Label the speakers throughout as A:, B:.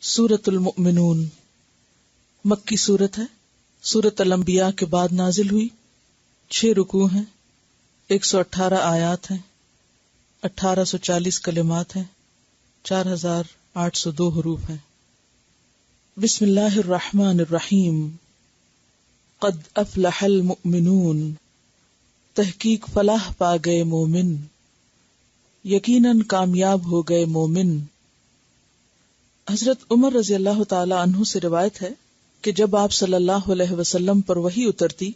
A: سورۃ المؤمنون مکی سورت ہے، سورۃ الانبیاء کے بعد نازل ہوئی، 6 رکوع ہیں، 118 آیات ہیں، 1840 کلمات ہیں، 4802 حروف ہیں۔ بسم اللہ الرحمن الرحیم۔ قد افلح المؤمنون، تحقیق فلاح پا گئے مومن، یقیناً کامیاب ہو گئے مومن۔ حضرت عمر رضی اللہ تعالی عنہ سے روایت ہے کہ جب آپ صلی اللہ علیہ وسلم پر وحی اترتی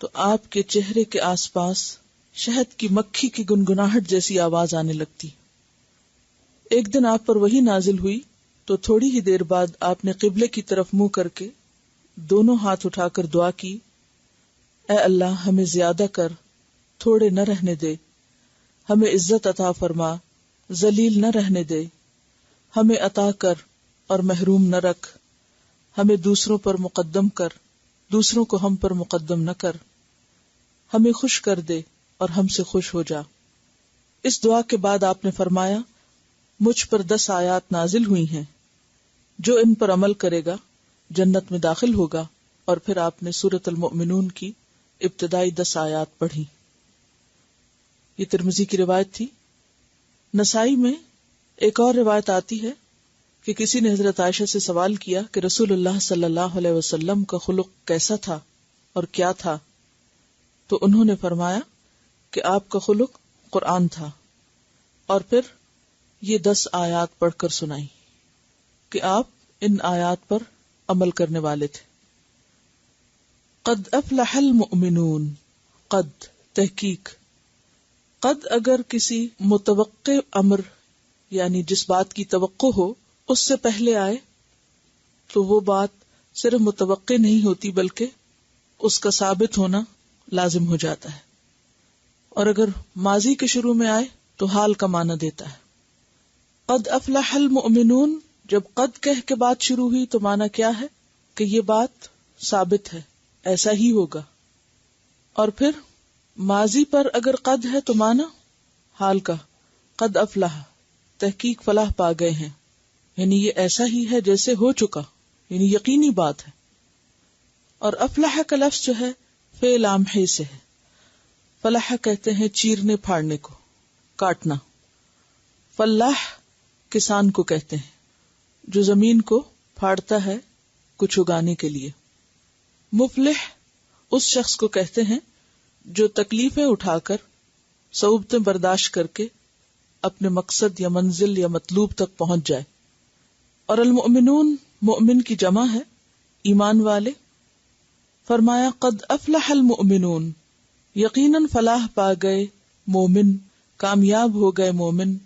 A: تو آپ کے چہرے کے آس پاس شہد کی مکھی کی گنگناہٹ جیسی آواز آنے لگتی۔ ایک دن آپ پر وحی نازل ہوئی تو تھوڑی ہی دیر بعد آپ نے قبلے کی طرف منہ کر کے دونوں ہاتھ اٹھا کر دعا کی، اے اللہ ہمیں زیادہ کر، تھوڑے نہ رہنے دے، ہمیں عزت عطا فرما، ذلیل نہ رہنے دے، ہمیں عطا کر اور محروم نہ رکھ، ہمیں دوسروں پر مقدم کر، دوسروں کو ہم پر مقدم نہ کر، ہمیں خوش کر دے اور ہم سے خوش ہو جا۔ اس دعا کے بعد آپ نے فرمایا، مجھ پر 10 آیات نازل ہوئی ہیں، جو ان پر عمل کرے گا جنت میں داخل ہوگا، اور پھر آپ نے سورۃ المؤمنون کی ابتدائی 10 آیات پڑھی۔ یہ ترمذی کی روایت تھی۔ نسائی میں ایک اور روایت آتی ہے کہ کسی نے حضرت عائشہ سے سوال کیا کہ رسول اللہ صلی اللہ علیہ وسلم کا خلق کیسا تھا اور کیا تھا، تو انہوں نے فرمایا کہ آپ کا خلق قرآن تھا، اور پھر یہ 10 آیات پڑھ کر سنائی کہ آپ ان آیات پر عمل کرنے والے تھے۔ قد افلح المؤمنون، قد تحقیق، قد اگر کسی متوقع امر یعنی جس بات کی توقع ہو اس سے پہلے آئے تو وہ بات صرف متوقع نہیں ہوتی بلکہ اس کا ثابت ہونا لازم ہو جاتا ہے، اور اگر ماضی کے شروع میں آئے تو حال کا معنی دیتا ہے۔ قد افلح المؤمنون، جب قد کہہ کے بات شروع ہوئی تو معنی کیا ہے کہ یہ بات ثابت ہے، ایسا ہی ہوگا، اور پھر ماضی پر اگر قد ہے تو معنی حال کا، قد افلح، تحقیق فلاح پا گئے ہیں، یعنی یہ ایسا ہی ہے جیسے ہو چکا، یعنی یقینی بات ہے۔ اور افلح کا لفظ جو ہے فعل امحے سے ہے۔ فلاح کہتے ہیں چیرنے پھاڑنے کو، کاٹنا۔ فلاح کسان کو کہتے ہیں جو زمین کو پھاڑتا ہے کچھ اگانے کے لیے۔ مفلح اس شخص کو کہتے ہیں جو تکلیفیں اٹھا کر، صعوبتیں برداشت کر کے اپنے مقصد یا منزل یا مطلوب تک پہنچ جائے۔ اور المؤمنون مؤمن کی جمع ہے، ایمان والے۔ فرمایا قد افلح المؤمنون، یقیناً فلاح پا گئے مومن، کامیاب ہو گئے مومن۔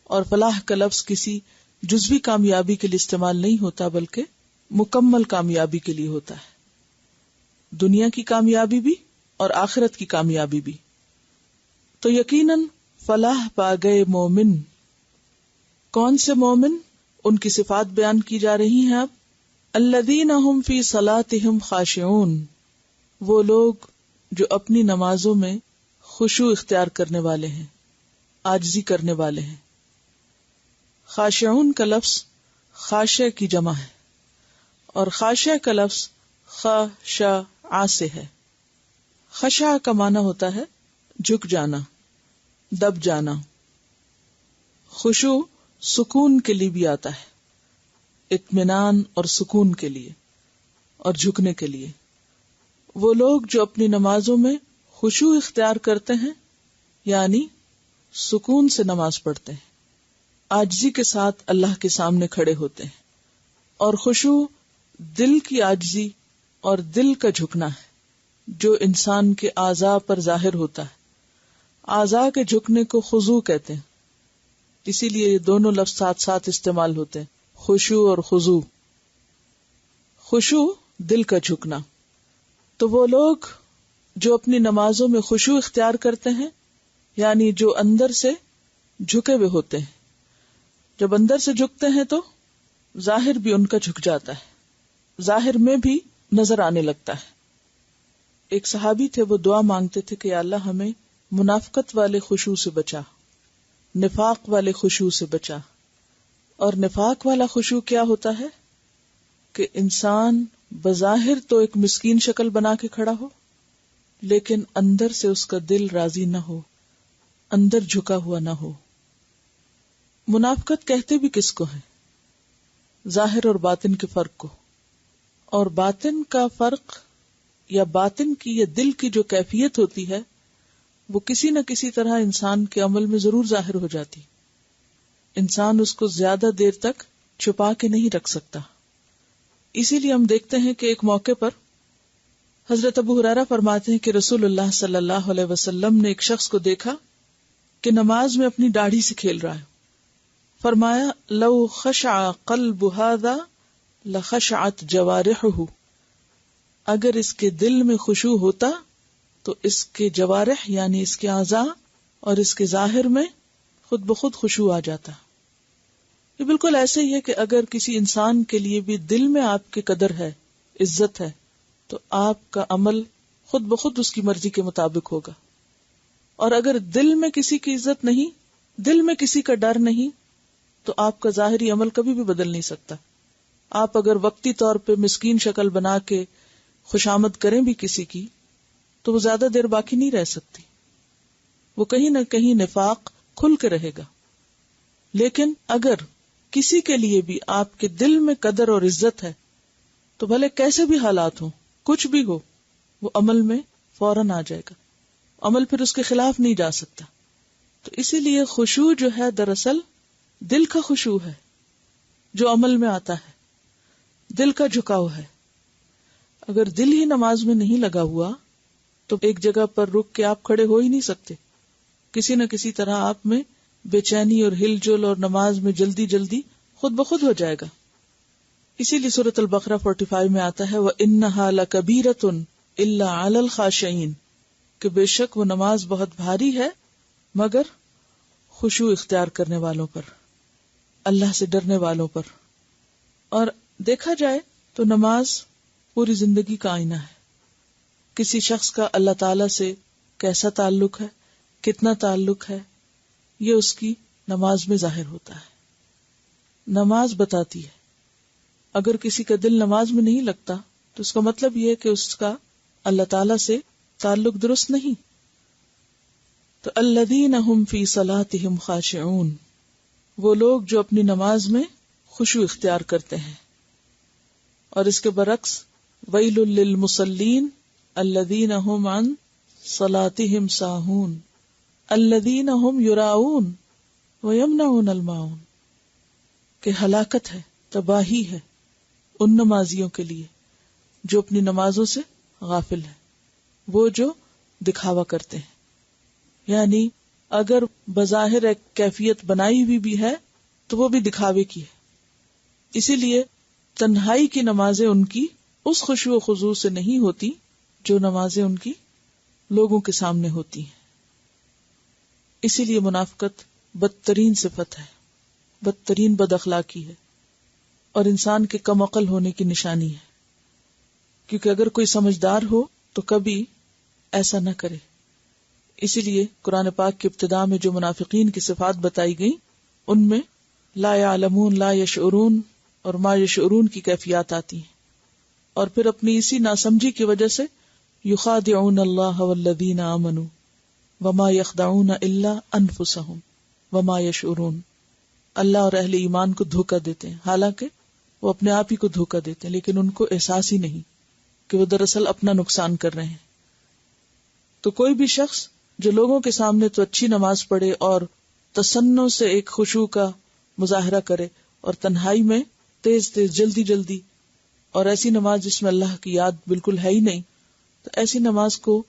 A: اور فلاح کا لفظ کسی جزوی کامیابی کے لیے استعمال نہیں ہوتا بلکہ مکمل کامیابی کے لیے ہوتا ہے، دنیا کی کامیابی بھی اور آخرت کی کامیابی بھی۔ تو یقیناً فلاح پا گئے مومن۔ کون سے مومن؟ ان کی صفات بیان کی جا رہی ہیں اب۔ الذین هم فی صلاتهم خاشعون، وہ لوگ جو اپنی نمازوں میں خشوع اختیار کرنے والے ہیں، عاجزی کرنے والے ہیں۔ خاشعون کا لفظ خاشع کی جمع ہے، اور خاشع کا لفظ خشع سے ہے۔ خشع کا معنی ہوتا ہے جھک جانا، دب جانا۔ خشوع سکون کے لیے بھی آتا ہے، اطمینان اور سکون کے لیے اور جھکنے کے لیے۔ وہ لوگ جو اپنی نمازوں میں خشوع اختیار کرتے ہیں یعنی سکون سے نماز پڑھتے ہیں، عاجزی کے ساتھ اللہ کے سامنے کھڑے ہوتے ہیں۔ اور خشوع دل کی عاجزی اور دل کا جھکنا ہے جو انسان کے اعضاء پر ظاہر ہوتا ہے۔ اعضاء کے جھکنے کو خضوع کہتے ہیں، اسی لیے یہ دونوں لفظ ساتھ ساتھ استعمال ہوتے ہیں، خشوع اور خضوع۔ خشوع دل کا جھکنا۔ تو وہ لوگ جو اپنی نمازوں میں خشوع اختیار کرتے ہیں یعنی جو اندر سے جھکے ہوئے ہوتے ہیں، جب اندر سے جھکتے ہیں تو ظاہر بھی ان کا جھک جاتا ہے، ظاہر میں بھی نظر آنے لگتا ہے۔ ایک صحابی تھے، وہ دعا مانگتے تھے کہ یا اللہ ہمیں منافقت والے خشوع سے بچا، نفاق والے خشوع سے بچا، اور نفاق والا خشوع کیا ہوتا ہے کہ انسان بظاہر تو ایک مسکین شکل بنا کے کھڑا ہو، لیکن اندر سے اس کا دل راضی نہ ہو، اندر جھکا ہوا نہ ہو۔ منافقت کہتے بھی کس کو ہے؟ ظاہر اور باطن کے فرق کو، اور باطن کا فرق یا باطن کی یا دل کی جو کیفیت ہوتی ہے وہ کسی نہ کسی طرح انسان کے عمل میں ضرور ظاہر ہو جاتی، انسان اس کو زیادہ دیر تک چھپا کے نہیں رکھ سکتا۔ اسی لیے ہم دیکھتے ہیں کہ ایک موقع پر حضرت ابو ہریرہ فرماتے ہیں کہ رسول اللہ صلی اللہ علیہ وسلم نے ایک شخص کو دیکھا کہ نماز میں اپنی داڑھی سے کھیل رہا ہے۔ فرمایا لو خشع قلب هذا لخشعت جوارحه، اگر اس کے دل میں خشوع ہوتا تو اس کے جوارح یعنی اس کے اعضاء اور اس کے ظاہر میں خود بخود خشوع آ جاتا۔ یہ بالکل ایسے ہی ہے کہ اگر کسی انسان کے لیے بھی دل میں آپ کی قدر ہے، عزت ہے، تو آپ کا عمل خود بخود اس کی مرضی کے مطابق ہوگا، اور اگر دل میں کسی کی عزت نہیں، دل میں کسی کا ڈر نہیں، تو آپ کا ظاہری عمل کبھی بھی بدل نہیں سکتا۔ آپ اگر وقتی طور پہ مسکین شکل بنا کے خوشامد کریں بھی کسی کی، تو وہ زیادہ دیر باقی نہیں رہ سکتی، وہ کہیں نہ کہیں نفاق کھل کے رہے گا۔ لیکن اگر کسی کے لیے بھی آپ کے دل میں قدر اور عزت ہے تو بھلے کیسے بھی حالات ہوں، کچھ بھی ہو، وہ عمل میں فوراً آ جائے گا، عمل پھر اس کے خلاف نہیں جا سکتا۔ تو اسی لیے خشوع جو ہے دراصل دل کا خشوع ہے جو عمل میں آتا ہے، دل کا جھکاؤ ہے۔ اگر دل ہی نماز میں نہیں لگا ہوا تو ایک جگہ پر رک کے آپ کھڑے ہو ہی نہیں سکتے، کسی نہ کسی طرح آپ میں بے چینی اور ہل جل اور نماز میں جلدی جلدی خود بخود ہو جائے گا۔ اسی لیے سورۃ البقرہ 45 میں آتا ہے وَإِنَّهَا لَكَبِيرَةٌ إِلَّا عَلَى الْخَاشِعِينَ، کہ بے شک وہ نماز بہت بھاری ہے مگر خشوع اختیار کرنے والوں پر، اللہ سے ڈرنے والوں پر۔ اور دیکھا جائے تو نماز پوری زندگی کا آئینہ ہے، کسی شخص کا اللہ تعالی سے کیسا تعلق ہے، کتنا تعلق ہے، یہ اس کی نماز میں ظاہر ہوتا ہے۔ نماز بتاتی ہے، اگر کسی کا دل نماز میں نہیں لگتا تو اس کا مطلب یہ ہے کہ اس کا اللہ تعالی سے تعلق درست نہیں۔ تو الذین هم فی صلاتهم خاشعون، وہ لوگ جو اپنی نماز میں خشوع اختیار کرتے ہیں۔ اور اس کے برعکس ویل للمصلین الذین هم عن صلاتهم ساہون الذین هم یراؤون ویمنعون الماعون، کہ ہلاکت ہے، تباہی ہے ان نمازیوں کے لیے جو اپنی نمازوں سے غافل ہیں، وہ جو دکھاوا کرتے ہیں۔ یعنی اگر بظاہر ایک کیفیت بنائی ہوئی بھی ہے تو وہ بھی دکھاوے کی ہے۔ اسی لیے تنہائی کی نمازیں ان کی اس خشوع و خضوع سے نہیں ہوتی جو نمازیں ان کی لوگوں کے سامنے ہوتی ہیں۔ اسی لیے منافقت بدترین صفت ہے، بدترین بد اخلاقی ہے، اور انسان کے کم عقل ہونے کی نشانی ہے، کیونکہ اگر کوئی سمجھدار ہو تو کبھی ایسا نہ کرے۔ اسی لیے قرآن پاک کی ابتدا میں جو منافقین کی صفات بتائی گئی ان میں لا یعلمون، لا یشعرون اور ما یشعرون کی کیفیات آتی ہیں، اور پھر اپنی اسی ناسمجھی کی وجہ سے یخادعون اللہ والذین آمنوا وما یخدعون الا انفسهم وما یشعرون، اللہ اور اہل ایمان کو دھوکہ دیتے ہیں، حالانکہ وہ اپنے آپ ہی کو دھوکہ دیتے ہیں، لیکن ان کو احساس ہی نہیں کہ وہ دراصل اپنا نقصان کر رہے ہیں۔ تو کوئی بھی شخص جو لوگوں کے سامنے تو اچھی نماز پڑھے اور تسنع سے ایک خشوع کا مظاہرہ کرے، اور تنہائی میں تیز تیز جلدی جلدی، اور ایسی نماز جس میں اللہ کی یاد بالکل ہے ہی نہیں، تو ایسی نماز کو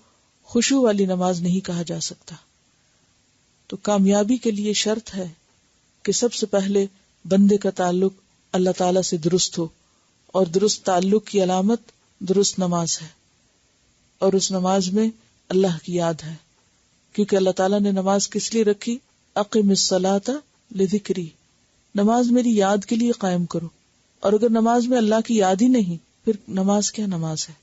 A: خشوع والی نماز نہیں کہا جا سکتا۔ تو کامیابی کے لیے شرط ہے کہ سب سے پہلے بندے کا تعلق اللہ تعالی سے درست ہو، اور درست تعلق کی علامت درست نماز ہے، اور اس نماز میں اللہ کی یاد ہے، کیونکہ اللہ تعالیٰ نے نماز کس لیے رکھی؟ اقم الصلاۃ لذکری، نماز میری یاد کے لیے قائم کرو۔ اور اگر نماز میں اللہ کی یاد ہی نہیں، پھر نماز کیا نماز ہے؟